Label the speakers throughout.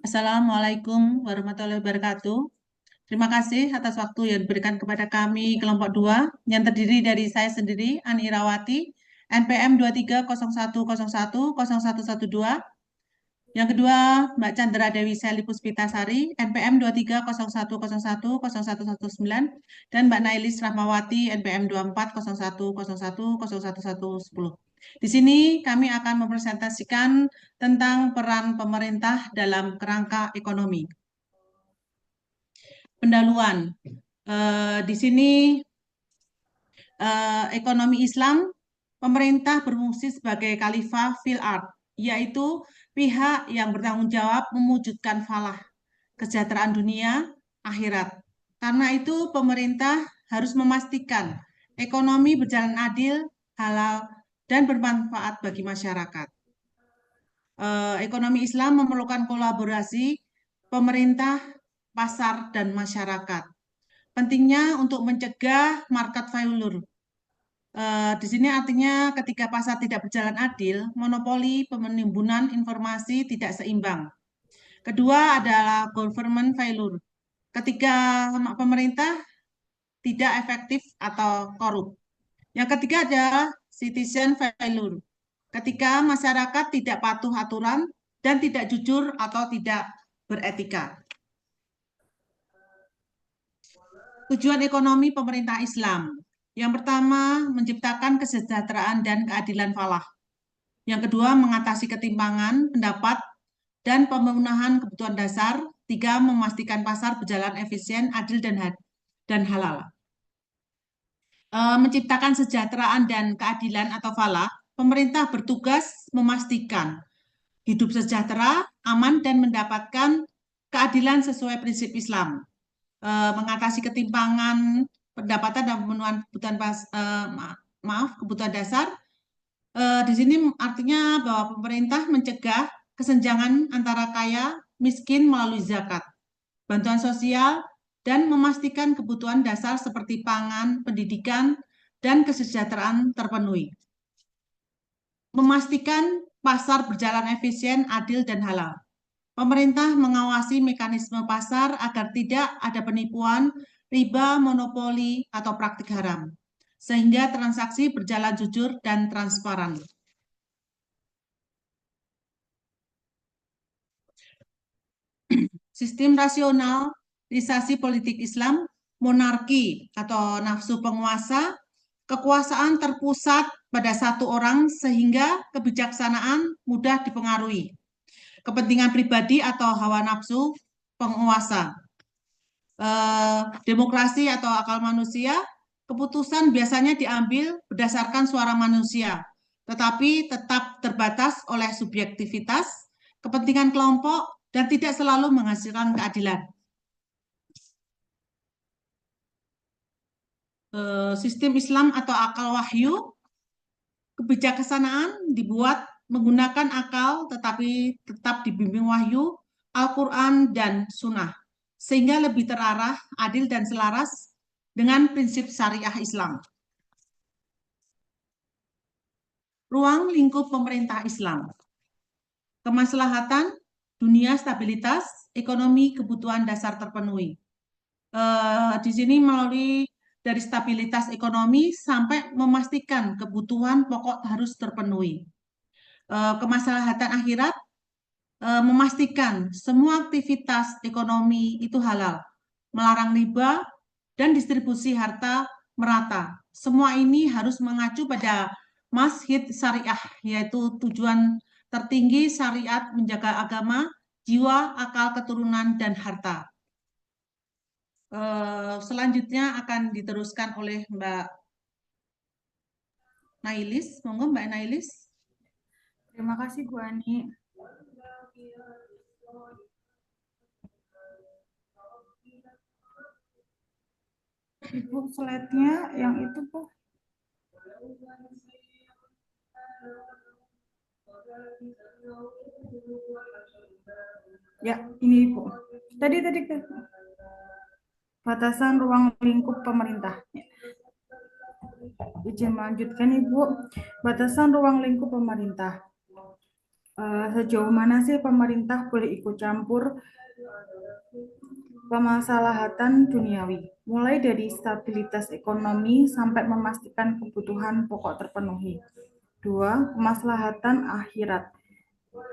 Speaker 1: Assalamualaikum warahmatullahi wabarakatuh. Terima kasih atas waktu yang diberikan kepada kami kelompok 2 yang terdiri dari saya sendiri, Ani Irawati, NPM 2301010112. Yang kedua, Mbak Chandra Dewi Seli Puspitasari, NPM 2301010119, dan Mbak Nailis Rahmawati, NPM 2401010111. Di sini kami akan mempresentasikan tentang peran pemerintah dalam kerangka ekonomi. Pendahuluan. Di sini ekonomi Islam, pemerintah berfungsi sebagai khalifah fil ard, yaitu pihak yang bertanggung jawab mewujudkan falah, kesejahteraan dunia, akhirat. Karena itu pemerintah harus memastikan ekonomi berjalan adil, halal, dan bermanfaat bagi masyarakat. Ekonomi Islam memerlukan kolaborasi pemerintah, pasar, dan masyarakat. Pentingnya untuk mencegah market failure. Di sini artinya ketika pasar tidak berjalan adil, monopoli penimbunan informasi tidak seimbang. Kedua adalah government failure. Ketika pemerintah tidak efektif atau korup. Yang ketiga adalah citizen failure. Ketika masyarakat tidak patuh aturan dan tidak jujur atau tidak beretika. Tujuan ekonomi pemerintah Islam. Yang pertama, menciptakan kesejahteraan dan keadilan falah. Yang kedua, mengatasi ketimpangan pendapat dan pemenuhan kebutuhan dasar. Tiga, memastikan pasar berjalan efisien, adil, dan halal. Menciptakan kesejahteraan dan keadilan atau falah, pemerintah bertugas memastikan hidup sejahtera, aman, dan mendapatkan keadilan sesuai prinsip Islam. Mengatasi ketimpangan pendapatan dan pemenuhan kebutuhan kebutuhan dasar. Di sini artinya bahwa pemerintah mencegah kesenjangan antara kaya miskin melalui zakat, bantuan sosial, dan memastikan kebutuhan dasar seperti pangan, pendidikan, dan kesejahteraan terpenuhi. Memastikan pasar berjalan efisien, adil, dan halal. Pemerintah mengawasi mekanisme pasar agar tidak ada penipuan, riba, monopoli, atau praktik haram, sehingga transaksi berjalan jujur dan transparan. Sistem rasionalisasi politik Islam, monarki atau nafsu penguasa, kekuasaan terpusat pada satu orang sehingga kebijaksanaan mudah dipengaruhi. Kepentingan pribadi atau hawa nafsu penguasa. Demokrasi atau akal manusia, keputusan biasanya diambil berdasarkan suara manusia, tetapi tetap terbatas oleh subjektivitas, kepentingan kelompok, dan tidak selalu menghasilkan keadilan. Sistem Islam atau akal wahyu, kebijaksanaan dibuat menggunakan akal tetapi tetap dibimbing wahyu, Al-Quran, dan Sunnah, sehingga lebih terarah, adil, dan selaras dengan prinsip syariah Islam. Ruang lingkup pemerintah Islam. Kemaslahatan, dunia, stabilitas, ekonomi, kebutuhan dasar terpenuhi. Di sini melalui dari stabilitas ekonomi sampai memastikan kebutuhan pokok harus terpenuhi. Kemaslahatan akhirat, memastikan semua aktivitas ekonomi itu halal, melarang riba, dan distribusi harta merata. Semua ini harus mengacu pada Mashid Syariah, yaitu tujuan tertinggi syariat menjaga agama, jiwa, akal, keturunan, dan harta. Selanjutnya akan diteruskan oleh Mbak Nailis. Monggo Mbak Nailis.
Speaker 2: Terima kasih Bu Ani. Ibu slide-nya yang itu Bu. Ya, ini Ibu. Tadi batasan ruang lingkup pemerintah. Izin melanjutkan Ibu. Batasan ruang lingkup pemerintah. Sejauh mana sih pemerintah boleh ikut campur permasalahan duniawi, mulai dari stabilitas ekonomi sampai memastikan kebutuhan pokok terpenuhi. Dua, kemaslahatan akhirat,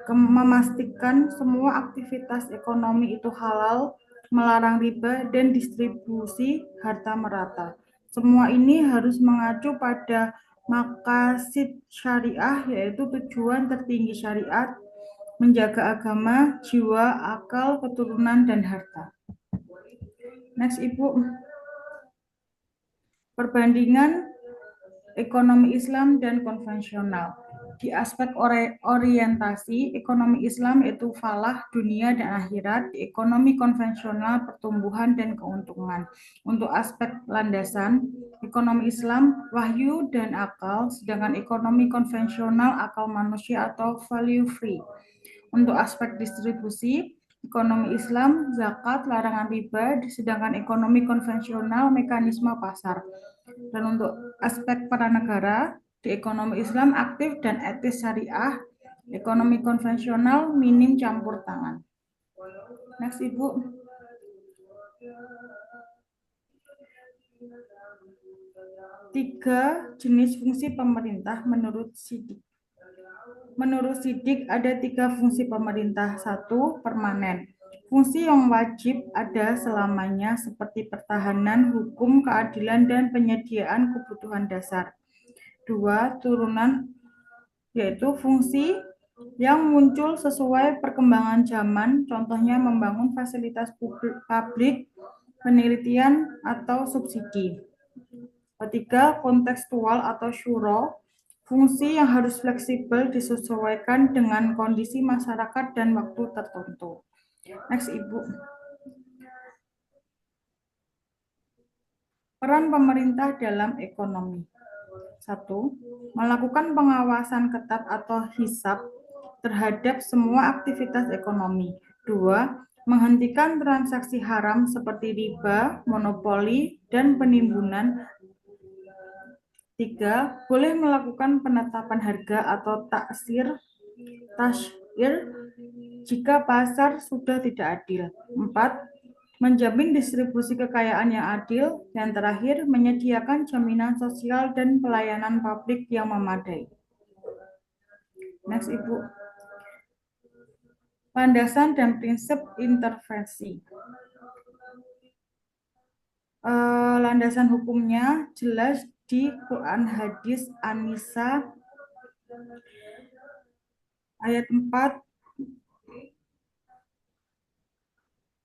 Speaker 2: memastikan semua aktivitas ekonomi itu halal, melarang riba, dan distribusi harta merata. Semua ini harus mengacu pada maqasid syariah, yaitu tujuan tertinggi syariat, menjaga agama, jiwa, akal, keturunan, dan harta. Next, Ibu. Perbandingan ekonomi Islam dan konvensional. Di aspek orientasi, ekonomi Islam yaitu falah dunia dan akhirat, di ekonomi konvensional pertumbuhan dan keuntungan. Untuk aspek landasan, ekonomi Islam wahyu dan akal, sedangkan ekonomi konvensional akal manusia atau value free. Untuk aspek distribusi, ekonomi Islam zakat, larangan riba, sedangkan ekonomi konvensional mekanisme pasar. Dan untuk aspek peran negara, di ekonomi Islam aktif dan etis syariah, ekonomi konvensional minim campur tangan. Next, Ibu. Tiga jenis fungsi pemerintah menurut Sidik. Menurut Sidik ada tiga fungsi pemerintah. Satu, permanen. Fungsi yang wajib ada selamanya seperti pertahanan, hukum, keadilan, dan penyediaan kebutuhan dasar. Dua, turunan, yaitu fungsi yang muncul sesuai perkembangan zaman, contohnya membangun fasilitas publik, penelitian, atau subsidi. Ketiga, kontekstual atau syuro, fungsi yang harus fleksibel disesuaikan dengan kondisi masyarakat dan waktu tertentu. Next, Ibu. Peran pemerintah dalam ekonomi. Satu, melakukan pengawasan ketat atau hisab terhadap semua aktivitas ekonomi. Dua, menghentikan transaksi haram seperti riba, monopoli, dan penimbunan. Tiga, boleh melakukan penetapan harga atau tasyir jika pasar sudah tidak adil. Empat, menjamin distribusi kekayaan yang adil. Dan terakhir, menyediakan jaminan sosial dan pelayanan publik yang memadai. Next, Ibu. Landasan dan prinsip intervensi. Landasan hukumnya jelas di Quran Hadis An-Nisa ayat 4,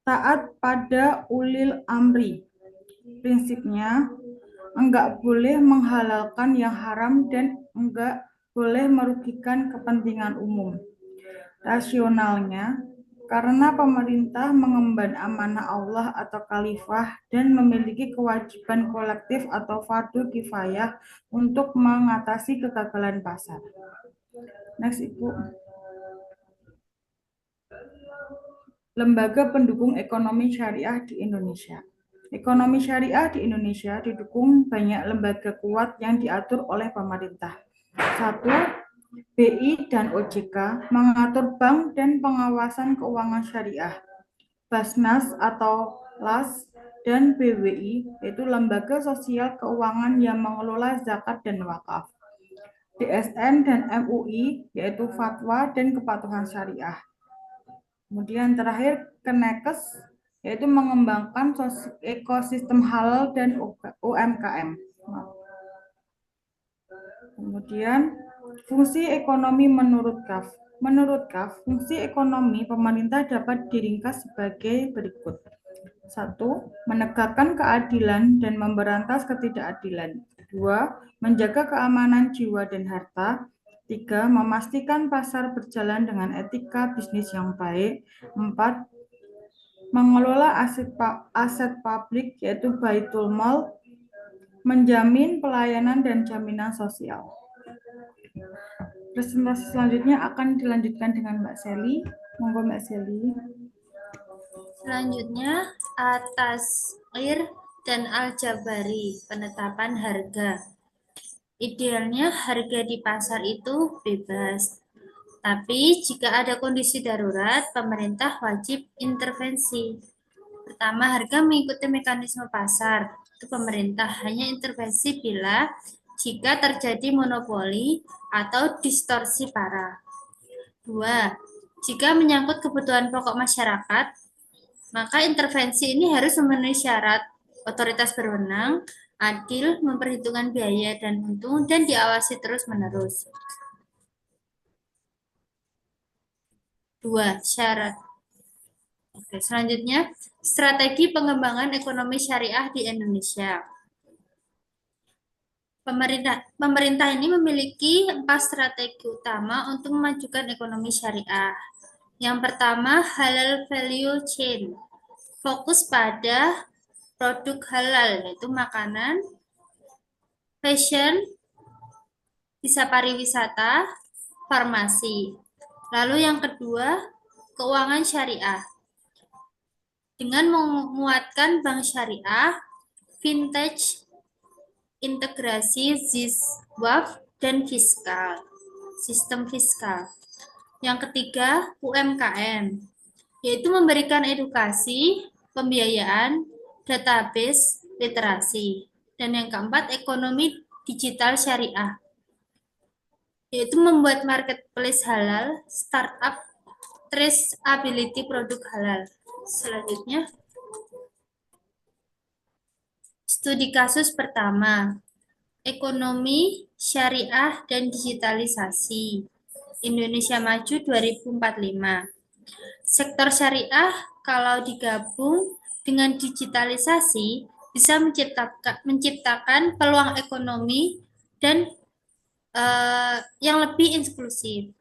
Speaker 2: taat pada ulil amri. Prinsipnya, enggak boleh menghalalkan yang haram dan enggak boleh merugikan kepentingan umum. Rasionalnya, karena pemerintah mengemban amanah Allah atau khalifah dan memiliki kewajiban kolektif atau fardu kifayah untuk mengatasi kegagalan pasar. Next, Ibu. Lembaga pendukung ekonomi syariah di Indonesia. Ekonomi syariah di Indonesia didukung banyak lembaga kuat yang diatur oleh pemerintah. Satu, BI dan OJK mengatur bank dan pengawasan keuangan syariah. Basnas atau LAS dan BWI, yaitu lembaga sosial keuangan yang mengelola zakat dan wakaf. DSN dan MUI, yaitu fatwa dan kepatuhan syariah. Kemudian terakhir Kemenkes, yaitu mengembangkan ekosistem halal dan UMKM. Kemudian fungsi ekonomi menurut KAF. Menurut KAF, fungsi ekonomi pemerintah dapat diringkas sebagai berikut. Satu, menegakkan keadilan dan memberantas ketidakadilan. Dua, menjaga keamanan jiwa dan harta. Tiga, memastikan pasar berjalan dengan etika bisnis yang baik. Empat, mengelola aset publik yaitu Baitul Mal, menjamin pelayanan dan jaminan sosial. Presentasi selanjutnya akan dilanjutkan dengan Mbak Seli. Monggo Mbak Seli.
Speaker 3: Selanjutnya, atas dan Al-Jabari, penetapan harga. Idealnya harga di pasar itu bebas. Tapi jika ada kondisi darurat, pemerintah wajib intervensi. Pertama, harga mengikuti mekanisme pasar. Itu pemerintah hanya intervensi bila jika terjadi monopoli atau distorsi parah. 2. Jika menyangkut kebutuhan pokok masyarakat, maka intervensi ini harus memenuhi syarat otoritas berwenang, adil, memperhitungkan biaya dan untung, dan diawasi terus-menerus. 2. Syarat. Oke, selanjutnya, strategi pengembangan ekonomi syariah di Indonesia. Pemerintah ini memiliki 4 strategi utama untuk memajukan ekonomi syariah. Yang pertama, halal value chain. Fokus pada produk halal, yaitu makanan, fashion, bisa pariwisata, farmasi. Lalu yang kedua, keuangan syariah. Dengan menguatkan bank syariah, vintage, integrasi ZIS-WAF, dan sistem fiskal. Yang ketiga, UMKM, yaitu memberikan edukasi, pembiayaan, database, literasi. Dan yang keempat, ekonomi digital syariah, yaitu membuat marketplace halal, startup, traceability produk halal. Selanjutnya, studi kasus pertama, ekonomi syariah dan digitalisasi, Indonesia Maju 2045. Sektor syariah kalau digabung dengan digitalisasi bisa menciptakan peluang ekonomi dan yang lebih inklusif.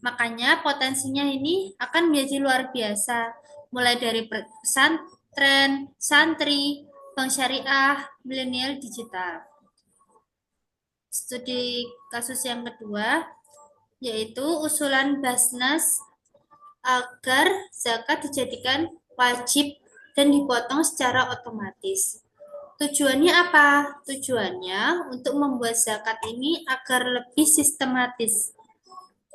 Speaker 3: Makanya potensinya ini akan menjadi luar biasa, mulai dari pesantren, santri, bank syariah, milenial digital. Studi kasus yang kedua, yaitu usulan Basnas agar zakat dijadikan wajib dan dipotong secara otomatis. Tujuannya apa? Tujuannya untuk membuat zakat ini agar lebih sistematis.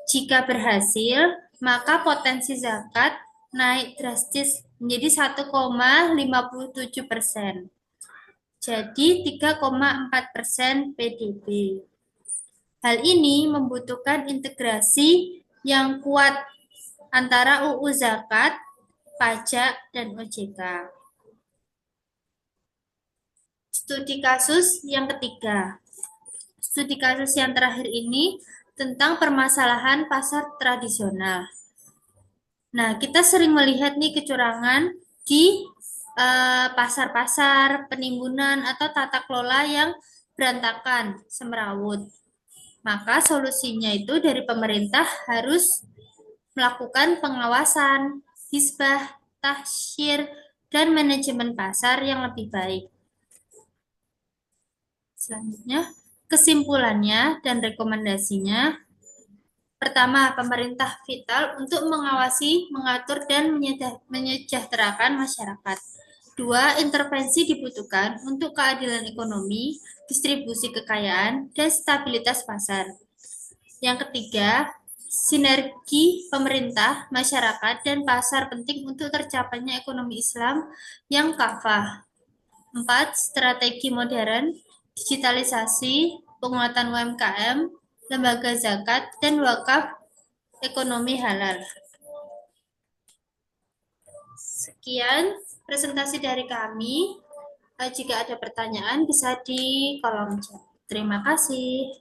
Speaker 3: Jika berhasil, maka potensi zakat naik drastis menjadi 1,57%. Jadi 3,4% PDB. Hal ini membutuhkan integrasi yang kuat antara UU Zakat, pajak, dan OJK. Studi kasus yang ketiga. Studi kasus yang terakhir ini tentang permasalahan pasar tradisional. Nah, kita sering melihat nih kecurangan di pasar-pasar, penimbunan, atau tata kelola yang berantakan, semrawut. Maka solusinya itu dari pemerintah harus melakukan pengawasan, hisbah, tahsyir, dan manajemen pasar yang lebih baik. Selanjutnya, kesimpulannya dan rekomendasinya. Pertama, pemerintah vital untuk mengawasi, mengatur, dan menyejahterakan masyarakat. 2, intervensi dibutuhkan untuk keadilan ekonomi, distribusi kekayaan, dan stabilitas pasar. Yang ketiga, sinergi pemerintah, masyarakat, dan pasar penting untuk tercapainya ekonomi Islam yang kafah. 4, strategi modern, digitalisasi, penguatan UMKM, lembaga zakat, dan wakaf ekonomi halal. Sekian presentasi dari kami. Jika ada pertanyaan bisa di kolom chat. Terima kasih.